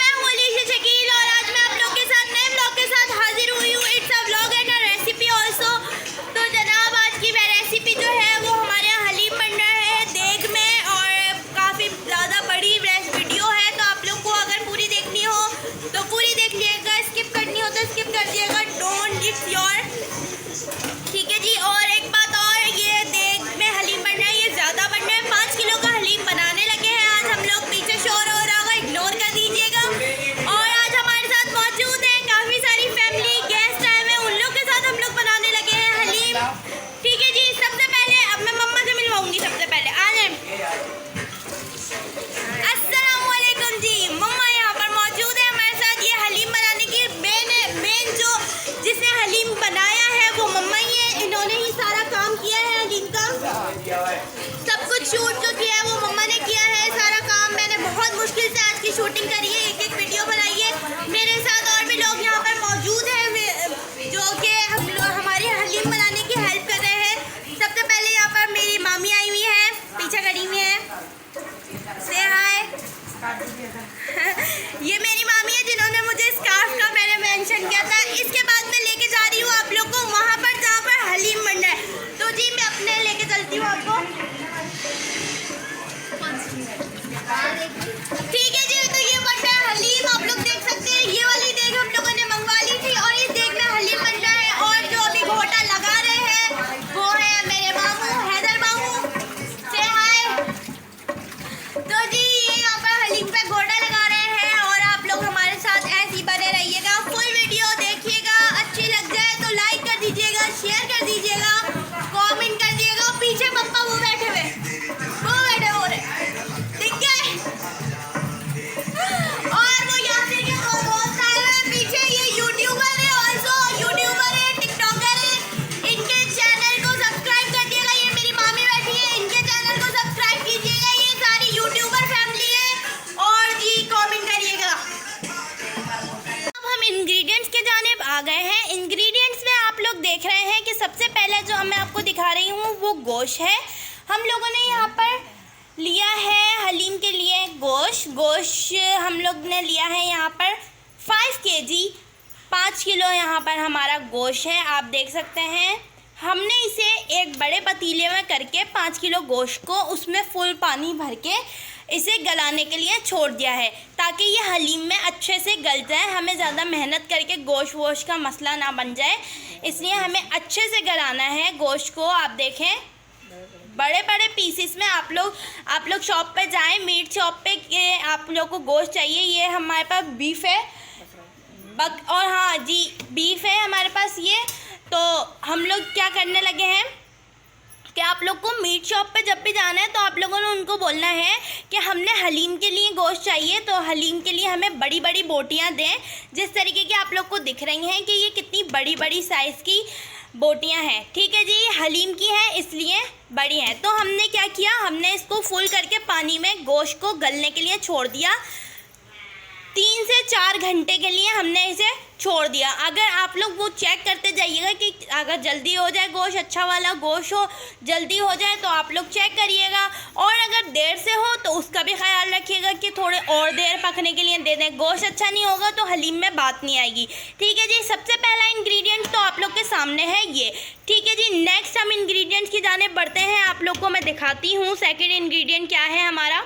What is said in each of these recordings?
मैं हूँ अलीशा शकील और आज मैं आप लोग के साथ नए ब्लॉग के साथ हाजिर हुई हूँ। It's a blog and a recipe also. तो जनाब आज की वह रेसिपी जो है वो हमारे यहाँ हलीम बन रहा है देग में और काफ़ी ज़्यादा बड़ी वीडियो है। तो आप लोग को अगर पूरी देखनी हो तो पूरी देख लीजिएगा, स्किप करनी हो तो स्किप कर दिएगा, डोंट इट्स योर। ठीक है जी। और एक बात और, ये देग में हलीम बन रहा है, ये ज़्यादा बन रहा है, 5 किलो का हलीम बनाने लगे हैं आज हम लोग। पीछे शोर हो रहा होगा, इग्नोर कर दीजिएगा। और आज हमारे साथ मौजूद हैं काफ़ी सारी फैमिली, गेस्ट आए हुए, उन लोग के साथ हम लोग बनाने लगे हैं हलीम। ठीक है जी। सबसे पहले अब मैं मम्मा से मिलवाऊंगी। सबसे पहले आ जाए। अस्सलाम वालेकुम जी। मम्मा यहाँ पर मौजूद है हमारे साथ। ये हलीम बनाने की मेन जो जिसने हलीम बनाया है वो मम्मा ही है। इन्होंने ही सारा काम किया है हलीम का, सब कुछ शूट जो किया है वो मम्मा ने किया है। सारा काम मैंने बहुत मुश्किल से आज की शूटिंग करी है, एक वीडियो बनाई है। मेरे साथ और भी लोग यहाँ पर मौजूद हैं जो कि हमारी हलीम बनाने की हेल्प कर रहे हैं। सबसे पहले यहाँ पर मेरी मामी आई हुई है, पीछे खड़ी हुई है, से हाय। ये मेरी मामी है जिन्होंने मुझे स्कार्फ का मैंने मेंशन किया था। इसके बाद मैं लेके जा रही हूँ आप लोग को वहाँ पर जहाँ पर हलीम बन रहा है। तो जी मैं अपने लेके चलती हूँ आपको। ठीक है जी। तो ये बन रहा है हलीम, आप लोग देख सकते हैं। ये वाली देग हम लोगों ने मंगवा ली थी और इस देग में हलीम बन रहा है। और जो अभी घोटा लगा रहे हैं वो है मेरे मामू हैदर मामू, से हाय। तो जी ये यहाँ पर हलीम पे घोटा लगा रहे हैं और आप लोग हमारे साथ ऐसे ही बने रहिएगा, फुल वीडियो देखिएगा। अच्छी लग जाए तो लाइक कर दीजिएगा, शेयर कर दीजिएगा, कमेंट कर दीजिएगा। पीछे पप्पा वो बैठे हुए, हो रहे ठीक है। और वो यासिर के दो दोस्त आए हुए हैं पीछे। ये यूट्यूबर है, ऑल्सो यूट्यूबर है, टिकटॉकर है। इनके चैनल को सब्सक्राइब कर दिएगा। ये मेरी मामी बैठी है, इनके चैनल को सब्सक्राइब कीजिएगा। ये सारी यूट्यूबर फैमिली है। और जी कमेंट करिएगा। अब हम इंग्रेडिएंट्स के जानिब आ गए हैं। इंग्रेडिएंट्स में आप लोग देख रहे हैं कि सबसे पहले जो मैं आपको दिखा रही हूँ वो गोश्त है। हम लोगों ने यहाँ पर लिया है हलीम के लिए गोश्त हम लोग ने लिया है यहाँ पर 5 kg, 5 किलो यहाँ पर हमारा गोश्त है। आप देख सकते हैं हमने इसे एक बड़े पतीले में करके 5 किलो गोश्त को उसमें फुल पानी भर के इसे गलाने के लिए छोड़ दिया है ताकि ये हलीम में अच्छे से गल जाए। हमें ज़्यादा मेहनत करके गोश्त वोश्त का मसला ना बन जाए, इसलिए हमें अच्छे से गलाना है गोश्त को। आप देखें बड़े बड़े पीसेस में आप लोग शॉप पे जाएं, मीट शॉप पे कि आप लोग को गोश्त चाहिए। ये हमारे पास बीफ है और हाँ जी बीफ है हमारे पास ये। तो हम लोग क्या करने लगे हैं कि आप लोग को मीट शॉप पे जब भी जाना है तो आप लोगों ने उनको बोलना है कि हमने हलीम के लिए गोश्त चाहिए, तो हलीम के लिए हमें बड़ी बड़ी बोटियाँ दें। जिस तरीके की आप लोग को दिख रही हैं कि ये कितनी बड़ी बड़ी साइज़ की बोटियाँ हैं। ठीक है जी, हलीम की है इसलिए बड़ी हैं। तो हमने क्या किया, हमने इसको फुल करके पानी में गोश्त को गलने के लिए छोड़ दिया। 3 से 4 घंटे के लिए हमने इसे छोड़ दिया। अगर आप लोग वो चेक करते जाइएगा कि अगर जल्दी हो जाए गोश्त, अच्छा वाला गोश्त हो, जल्दी हो जाए तो आप लोग चेक करिएगा। और अगर देर से हो तो उसका भी ख्याल रखिएगा कि थोड़े और देर पकने के लिए दे दें। गोश्त अच्छा नहीं होगा तो हलीम में बात नहीं आएगी। ठीक है जी। सबसे पहला इंग्रेडिएंट तो आप लोग के सामने है ये। ठीक है जी। नेक्स्ट हम इंग्रेडिएंट्स की जानिब बढ़ते हैं। आप लोग को मैं दिखाती हूँ सेकेंड इंग्रेडिएंट क्या है हमारा।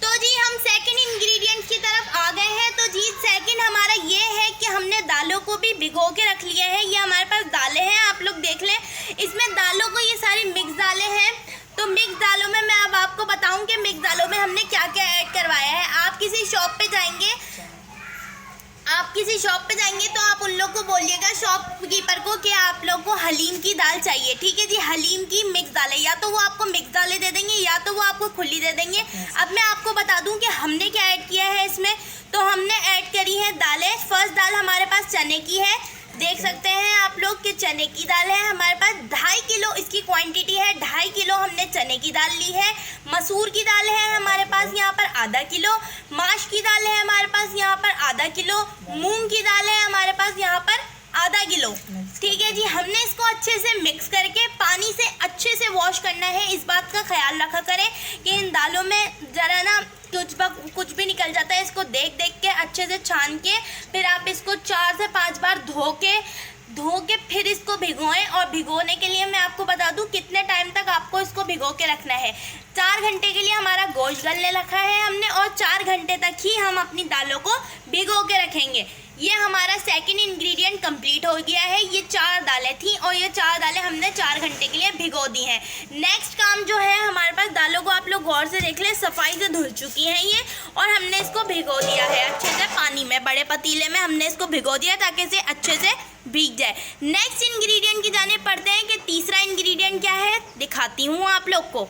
तो जी हम सेकंड इंग्रेडिएंट की तरफ आ गए हैं। तो जी सेकंड हमारा ये है कि हमने दालों को भी भिगो के रख लिया है। ये हमारे पास दालें हैं, आप लोग देख लें। इसमें दालों को ये सारी मिक्स दालें हैं। तो मिक्स दालों में मैं अब आपको बताऊं कि मिक्स दालों में हमने क्या क्या ऐड करवाया है। आप किसी शॉप पे जाएंगे तो आप उन लोग को बोलिएगा शॉपकीपर को कि आप लोग को हलीम की दाल चाहिए। ठीक है जी। हलीम की मिक्स दालें, या तो वो आपको मिक्स दालें दे देंगे या तो वो आपको खुली दे देंगे। अब मैं आपको बता दूं कि हमने क्या ऐड किया है इसमें। तो हमने ऐड करी है दालें। फर्स्ट दाल हमारे पास चने की है, देख सकते हैं आप लोग कि चने की दाल है हमारे पास। 2.5 किलो इसकी क्वांटिटी है। 2.5 किलो हमने चने की दाल ली है। मसूर की दाल है हमारे पास यहाँ पर आधा किलो। माश की दाल है हमारे पास यहाँ पर आधा किलो। मूंग की दाल है हमारे पास यहाँ पर आधा किलो। ठीक है जी। हमने इसको अच्छे से मिक्स करके पानी से अच्छे से वॉश करना है। इस बात का ख्याल रखा करें कि इन दालों में ज़रा ना कुछ भी निकल जाता है। इसको देख देख के अच्छे से छान के फिर आप इसको 4 से 5 बार धो के फिर इसको भिगोएं। और भिगोने के लिए मैं आपको बता दूं कितने टाइम तक आपको इसको भिगो के रखना है। 4 घंटे के लिए हमारा गोश्त गलने रखा है हमने, और 4 घंटे तक ही हम अपनी दालों को भिगो के रखेंगे। ये हमारा सेकंड इंग्रेडिएंट कंप्लीट हो गया है। ये 4 दालें थी और ये 4 दालें हमने 4 घंटे के लिए भिगो दी हैं। नेक्स्ट काम जो है हमारे पास, दालों को आप लोग गौर से देख लें, सफाई से धुल चुकी हैं ये, और हमने इसको भिगो दिया है अच्छे से पानी में। बड़े पतीले में हमने इसको भिगो दिया ताकि इसे अच्छे से भीग जाए। नेक्स्ट इंग्रेडिएंट की जानिब पढ़ते हैं कि तीसरा इंग्रेडिएंट क्या है, दिखाती हूँ आप लोग को।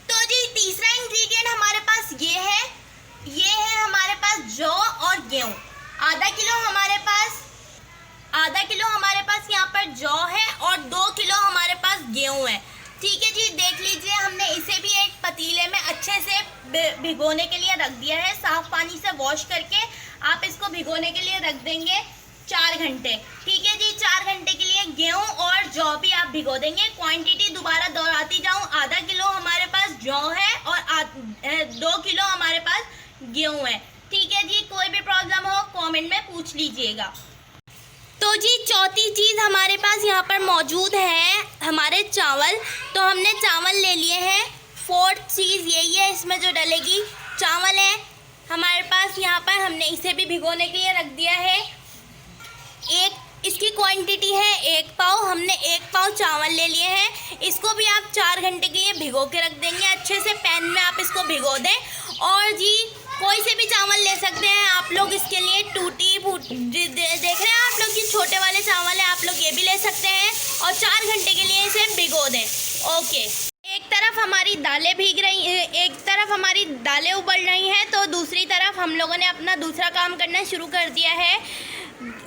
तो जी तीसरा इंग्रेडिएंट हमारे पास ये है हमारे पास जौ और गेहूँ। आधा किलो हमारे पास यहाँ पर जौ है और 2 किलो हमारे पास गेहूँ है। ठीक है जी, देख लीजिए हमने इसे भी एक पतीले में अच्छे से भिगोने के लिए रख दिया है। साफ पानी से वॉश करके आप इसको भिगोने के लिए रख देंगे 4 घंटे। ठीक है जी, 4 घंटे के लिए गेहूँ और जौ भी आप भिगो देंगे। क्वांटिटी दोबारा दोहराती जाऊँ, आधा किलो हमारे पास जौ है और 2 किलो हमारे पास गेहूँ है। ठीक है जी, कोई भी प्रॉब्लम हो कमेंट में पूछ लीजिएगा। तो जी चौथी चीज़ हमारे पास यहाँ पर मौजूद है हमारे चावल। तो हमने चावल ले लिए हैं। 4th चीज़ यही है इसमें जो डलेगी, चावल है हमारे पास यहाँ पर। हमने इसे भी भिगोने के लिए रख दिया है। इसकी क्वांटिटी है 1 पाव। हमने 1 पाव चावल ले लिए हैं। इसको भी आप 4 घंटे के लिए भिगो के रख देंगे। अच्छे से पैन में आप इसको भिगो दें। और जी कोई से भी चावल ले सकते हैं आप लोग, इसके लिए टूटी फूटी देख रहे हैं आप लोग, कि छोटे वाले चावल है, आप लोग ये भी ले सकते हैं। और 4 घंटे के लिए इसे भिगो दें। ओके, एक तरफ हमारी दालें भीग रही हैं, एक तरफ हमारी दालें उबल रही हैं, तो दूसरी तरफ हम लोगों ने अपना दूसरा काम करना शुरू कर दिया है।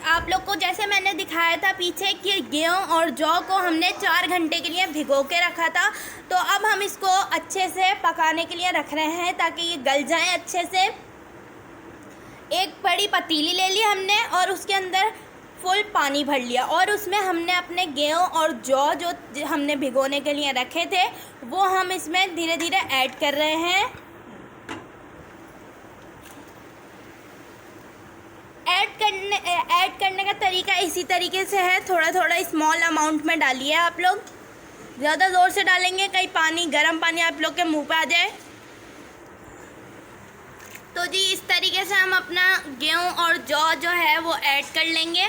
आप लोग को जैसे मैंने दिखाया था पीछे कि गेहूँ और जौ को हमने 4 घंटे के लिए भिगो के रखा था, तो अब हम इसको अच्छे से पकाने के लिए रख रहे हैं ताकि ये गल जाए अच्छे से। एक बड़ी पतीली ले ली हमने और उसके अंदर फुल पानी भर लिया, और उसमें हमने अपने गेहूँ और जौ जो हमने भिगोने के लिए रखे थे वो हम इसमें धीरे धीरे ऐड कर रहे हैं। ऐड करने का तरीका इसी तरीके से है, थोड़ा थोड़ा स्मॉल अमाउंट में डालिए आप लोग। ज़्यादा ज़ोर से डालेंगे कहीं गर्म पानी आप लोग के मुंह पे आ जाए। तो जी इस तरीके से हम अपना गेहूँ और जौ जो है वो ऐड कर लेंगे।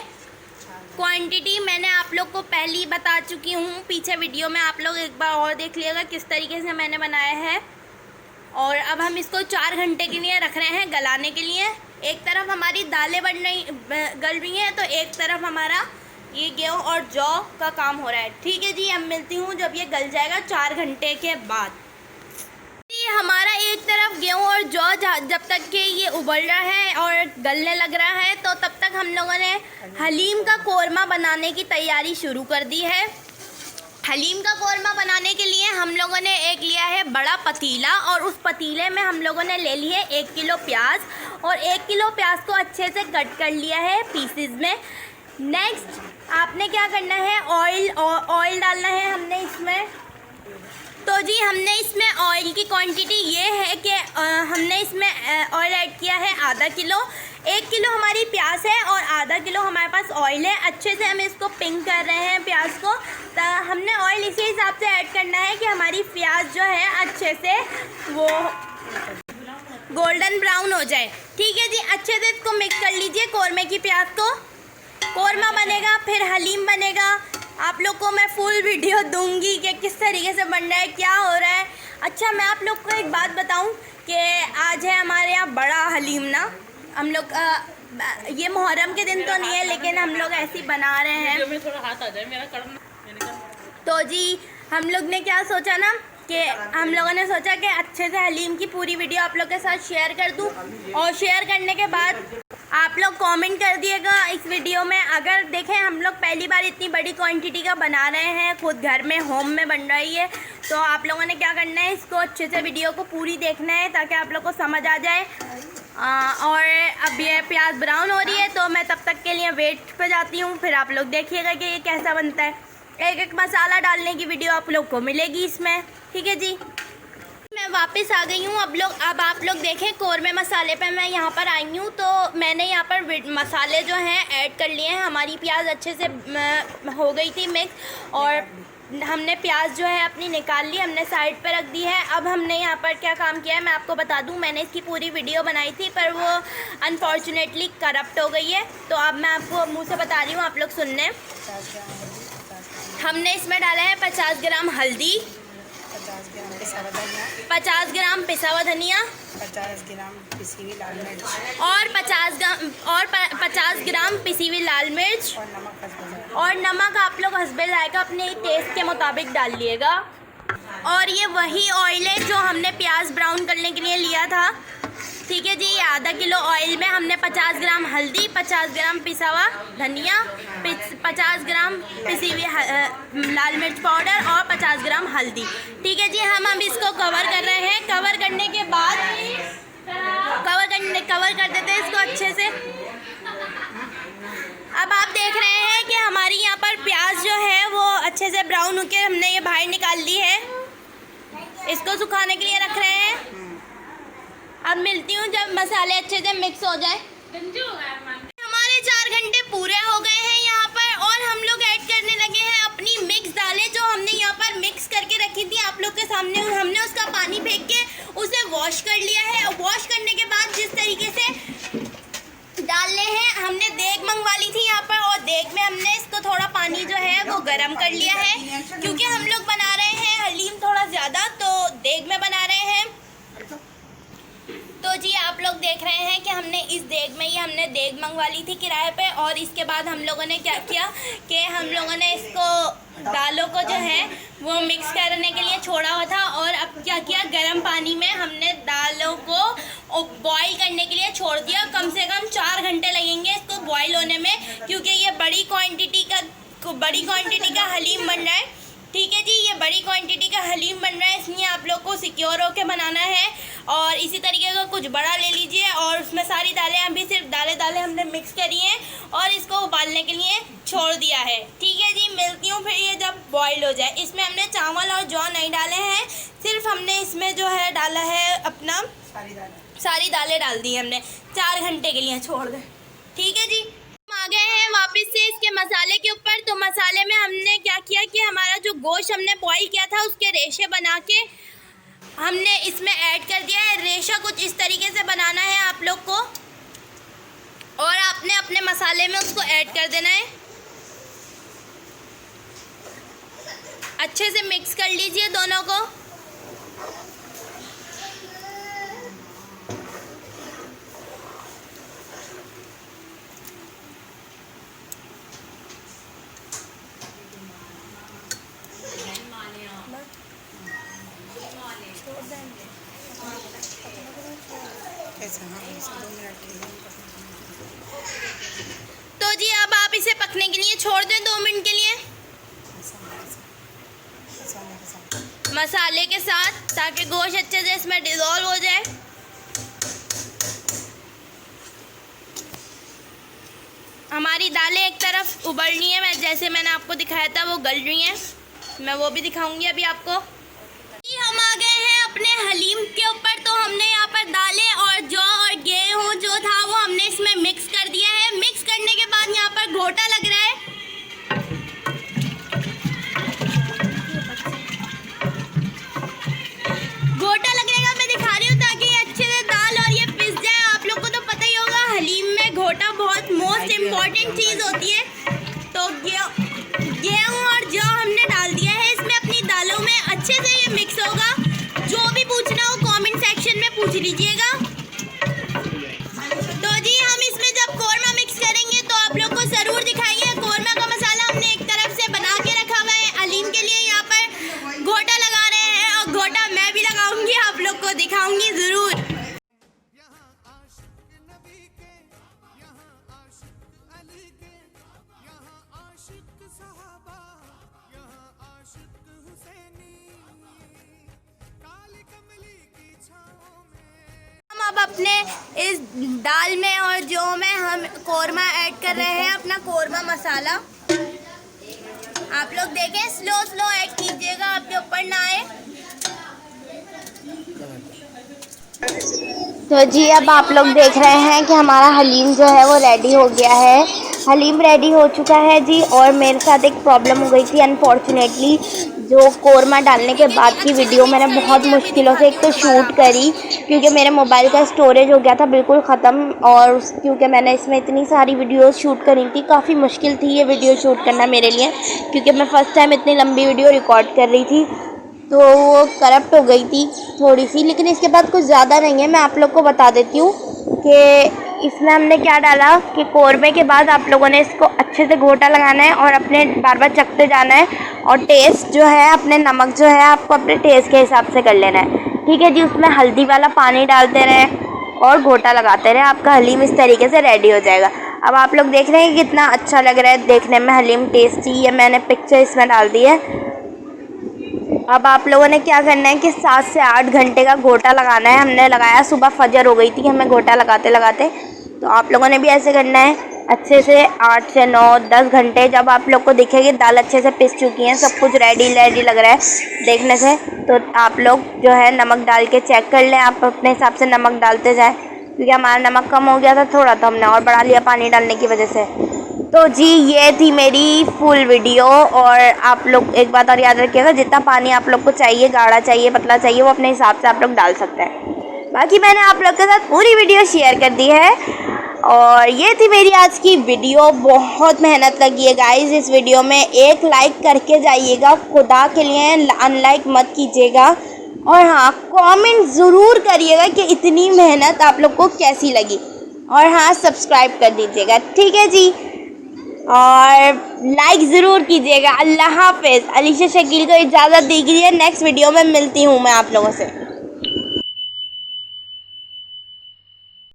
क्वांटिटी मैंने आप लोग को पहले ही बता चुकी हूँ पीछे वीडियो में, आप लोग एक बार और देख लिएगा किस तरीके से मैंने बनाया है। और अब हम इसको 4 घंटे के लिए रख रहे हैं गलाने के लिए। एक तरफ हमारी दालें गल रही हैं, तो एक तरफ हमारा ये गेहूँ और जौ का काम हो रहा है। ठीक है जी, अब मिलती हूँ जब ये गल जाएगा 4 घंटे के बाद। जी हमारा एक तरफ गेहूँ और जौ जब तक कि ये उबल रहा है और गलने लग रहा है, तो तब तक हम लोगों ने हलीम का कोरमा बनाने की तैयारी शुरू कर दी है। हलीम का कोरमा बनाने के लिए हम लोगों ने एक लिया है बड़ा पतीला, और उस पतीले में हम लोगों ने ले लिए 1 किलो प्याज, और 1 किलो प्याज को अच्छे से कट कर लिया है पीसेस में। नेक्स्ट आपने क्या करना है, ऑयल डालना है हमने इसमें। तो जी हमने इसमें ऑयल की क्वांटिटी ये है कि हमने इसमें ऑयल ऐड किया है आधा किलो। 1 किलो हमारी प्याज है और आधा किलो हमारे पास ऑयल है। अच्छे से हम इसको पिंक कर रहे हैं प्याज को। तो हमने ऑयल इसी हिसाब से ऐड करना है कि हमारी प्याज जो है अच्छे से वो गोल्डन ब्राउन हो जाए। ठीक है जी, अच्छे से इसको मिक्स कर लीजिए कोरमे की प्याज को। कोरमा बनेगा फिर हलीम बनेगा। आप लोग को मैं फुल वीडियो दूंगी कि किस तरीके से बन रहा है, क्या हो रहा है। अच्छा मैं आप लोग को एक बात बताऊं कि आज है हमारे यहाँ बड़ा हलीम ना। हम लोग ये मुहर्रम के दिन तो नहीं है, लेकिन हम लोग ऐसे ही बना रहे हैं। में थोड़ा हाथ आ जाए मेरा करना। तो जी हम लोग ने क्या सोचा ना कि हम लोगों ने सोचा कि अच्छे से हलीम की पूरी वीडियो आप लोग के साथ शेयर कर दूं, और शेयर करने के बाद आप लोग कमेंट कर दिएगा इस वीडियो में। अगर देखें हम लोग पहली बार इतनी बड़ी क्वांटिटी का बना रहे हैं, खुद घर में होम में बन रही है, तो आप लोगों ने क्या करना है, इसको अच्छे से वीडियो को पूरी देखना है ताकि आप लोग को समझ आ जाए। और अब ये प्याज ब्राउन हो रही है, तो मैं तब तक के लिए वेट पे जाती हूँ, फिर आप लोग देखिएगा कि ये कैसा बनता है। एक एक मसाला डालने की वीडियो आप लोग को मिलेगी इसमें। ठीक है जी, मैं वापस आ गई हूँ। अब आप लोग देखें कौरमे मसाले पे मैं यहाँ पर आई हूँ। तो मैंने यहाँ पर मसाले जो हैं ऐड कर लिए हैं। हमारी प्याज अच्छे से हो गई थी मिक्स, और हमने प्याज जो है अपनी निकाल ली, हमने साइड पर रख दी है। अब हमने यहाँ पर क्या काम किया है मैं आपको बता दूँ। मैंने इसकी पूरी वीडियो बनाई थी पर वो अनफॉर्चुनेटली करप्ट हो गई है, तो अब मैं आपको मुँह से बता रही हूँ, आप लोग सुन लें। हमने इसमें डाला है 50 ग्राम हल्दी, 50 ग्राम पिसा हुआ धनिया, 50 ग्राम पिसी हुई लाल मिर्च और 50 ग्राम पिसी हुई लाल मिर्च, और नमक आप लोग हस्बे जाएगा अपने टेस्ट के मुताबिक डाल लिएगा। और ये वही ऑयल है जो हमने प्याज ब्राउन करने के लिए लिया था। ठीक है जी, ये आधा किलो ऑयल में हमने 50 ग्राम हल्दी, 50 ग्राम पिसा हुआ धनिया, 50 ग्राम पिसी हुई लाल मिर्च पाउडर और 50 ग्राम हल्दी। ठीक है जी, हम अब इसको कवर कर रहे हैं। कवर करने के बाद कवर कर देते हैं इसको अच्छे से। अब आप देख रहे हैं कि हमारी यहाँ पर प्याज जो है वो अच्छे से ब्राउन होकर हमने ये बाहर निकाल ली है। इसको सुखाने के लिए रख रहे हैं। अब मिलती हूँ जब मसाले अच्छे से मिक्स हो जाए। हमारे 4 घंटे पूरे हो गए हैं यहाँ पर, और हम लोग ऐड करने लगे हैं अपनी मिक्स दालें जो हमने यहाँ पर मिक्स करके रखी थी आप लोग के सामने। हमने उसका पानी फेंक के उसे वॉश कर लिया है, और वॉश करने के बाद जिस तरीके से डालने हैं, हमने देग मंगवा ली थी यहाँ पर, और देग में हमने इसको थोड़ा पानी जो है वो गर्म कर लिया है, क्योंकि हम लोग बना रहे हैं हलीम थोड़ा ज़्यादा, तो देग में बना रहे हैं। तो जी आप लोग देख रहे हैं कि हमने इस देग में ही हमने देग मंगवा ली थी किराए पे, और इसके बाद हम लोगों ने क्या किया कि हम लोगों ने इसको दालों को जो है वो मिक्स करने के लिए छोड़ा हुआ था, और अब क्या किया, गर्म पानी में हमने दालों को बॉईल करने के लिए छोड़ दिया। कम से कम 4 घंटे लगेंगे इसको बॉईल होने में, क्योंकि ये बड़ी क्वांटिटी का हलीम बन रहा है। ठीक है जी, ये बड़ी क्वांटिटी का हलीम बन रहा है, इसलिए आप लोग को सिक्योर होकर बनाना है। और इसी तरीके का कुछ बड़ा ले लीजिए, और उसमें सारी दालें अभी सिर्फ दालें हमने मिक्स करी हैं, और इसको उबालने के लिए छोड़ दिया है। ठीक है जी, मिलती हूँ फिर ये जब बॉईल हो जाए। इसमें हमने चावल और जौ नहीं डाले हैं, सिर्फ हमने इसमें जो है डाला है अपना सारी दालें डाल दी हमने, 4 घंटे के लिए छोड़ दें। ठीक है जी, आ गए हैं वापस से इसके मसाले के ऊपर। तो मसाले में हमने क्या किया कि हमारा जो गोश्त हमने बॉईल किया था उसके रेशे बना के हमने इसमें ऐड कर दिया है। रेशा कुछ इस तरीके से बनाना है आप लोग को, और आपने अपने मसाले में उसको ऐड कर देना है। अच्छे से मिक्स कर लीजिए दोनों को। तो जी अब आप इसे पकने के लिए छोड़ दें 2 मिनट के लिए मसाले के साथ, ताकि गोश्त अच्छे से इसमें डिज़ोल्व हो जाए। हमारी दालें एक तरफ उबलनी है, मैं जैसे मैंने आपको दिखाया था वो गल रही हैं, मैं वो भी दिखाऊंगी अभी आपको। हम आ गए हैं अपने हलीम के ऊपर। तो हमने यहाँ पर दालें और जौ और गेहूँ जो था वो हमने इसमें मिक्स कर दिया है। मिक्स करने के बाद यहाँ पर घोटा लग रहा है। घोटा लगने का मैं दिखा रही हूँ ताकि अच्छे से दाल और ये पिस जाए। आप लोग को तो पता ही होगा हलीम में घोटा बहुत मोस्ट इम्पॉर्टेंट चीज़ होती है। तो गेहूँ और जौ हमने डाल दिया है इसमें अपनी दालों में, अच्छे से ये मिक्स होगा। जो भी पूछना हो कमेंट सेक्शन में पूछ लीजिएगा। तो जी हम इसमें जब कौरमा मिक्स करेंगे तो आप लोग को ज़रूर दिखाएंगे। कौरमा का मसाला हमने एक तरफ से बना के रखा हुआ है हलीम के लिए। यहाँ पर घोटा लगा रहे हैं, और घोटा मैं भी लगाऊंगी, आप लोग को दिखाऊंगी ज़रूर। अब अपने इस दाल में और जौ में हम कौरमा ऐड कर रहे हैं, अपना कौरमा मसाला। आप लोग देखें, स्लो ऐड कीजिएगा, आपके ऊपर ना आए। तो जी अब आप लोग देख रहे हैं कि हमारा हलीम जो है वो रेडी हो गया है। हलीम रेडी हो चुका है जी। और मेरे साथ एक प्रॉब्लम हो गई थी अनफॉर्चुनेटली, जो कोरमा डालने के बाद की वीडियो मैंने बहुत मुश्किलों से एक तो शूट करी, क्योंकि मेरे मोबाइल का स्टोरेज हो गया था बिल्कुल ख़त्म। और क्योंकि मैंने इसमें इतनी सारी वीडियोस शूट करी थी, काफ़ी मुश्किल थी ये वीडियो शूट करना मेरे लिए, क्योंकि मैं फ़र्स्ट टाइम इतनी लंबी वीडियो रिकॉर्ड कर रही थी। तो वो करप्ट हो गई थी थोड़ी सी, लेकिन इसके बाद कुछ ज़्यादा नहीं है। मैं आप लोग को बता देती हूँ कि इसमें हमने क्या डाला कि कोरमे के बाद आप लोगों ने इसको अच्छे से घोटा लगाना है और अपने बार बार चखते जाना है। और टेस्ट जो है, अपने नमक जो है आपको अपने टेस्ट के हिसाब से कर लेना है, ठीक है जी। उसमें हल्दी वाला पानी डालते रहें और घोटा लगाते रहें, आपका हलीम इस तरीके से रेडी हो जाएगा। अब आप लोग देख रहे हैं कि कितना अच्छा लग रहा है देखने में हलीम, टेस्टी है। मैंने पिक्चर इसमें डाल दी है। अब आप लोगों ने क्या करना है कि 7 से 8 घंटे का घोटा लगाना है। हमने लगाया, सुबह फजर हो गई थी हमें घोटा लगाते लगाते, तो आप लोगों ने भी ऐसे करना है अच्छे से 8 से 9 10 घंटे। जब आप लोग को दिखेगी दाल अच्छे से पिस चुकी है, सब कुछ रेडी लग रहा है देखने से, तो आप लोग जो है नमक डाल के चेक कर लें। आप अपने हिसाब से नमक डालते जाएँ, क्योंकि हमारा नमक कम हो गया था थोड़ा, तो हमने और बढ़ा लिया पानी डालने की वजह से। तो जी ये थी मेरी फुल वीडियो। और आप लोग एक बात और याद रखिएगा, जितना पानी आप लोग को चाहिए, गाढ़ा चाहिए पतला चाहिए, वो अपने हिसाब से आप लोग डाल सकते हैं। बाकी मैंने आप लोग के साथ पूरी वीडियो शेयर कर दी है। और ये थी मेरी आज की वीडियो। बहुत मेहनत लगी है गाइस इस वीडियो में। एक लाइक करके जाइएगा, खुदा के लिए अनलाइक मत कीजिएगा। और हाँ, कमेंट ज़रूर करिएगा कि इतनी मेहनत आप लोग को कैसी लगी। और हाँ, सब्सक्राइब कर दीजिएगा, ठीक है जी। और लाइक ज़रूर कीजिएगा। अल्लाह हाफ़िज़। अलीशा शकील को इजाज़त दीजिए, नेक्स्ट वीडियो में मिलती हूँ मैं आप लोगों से।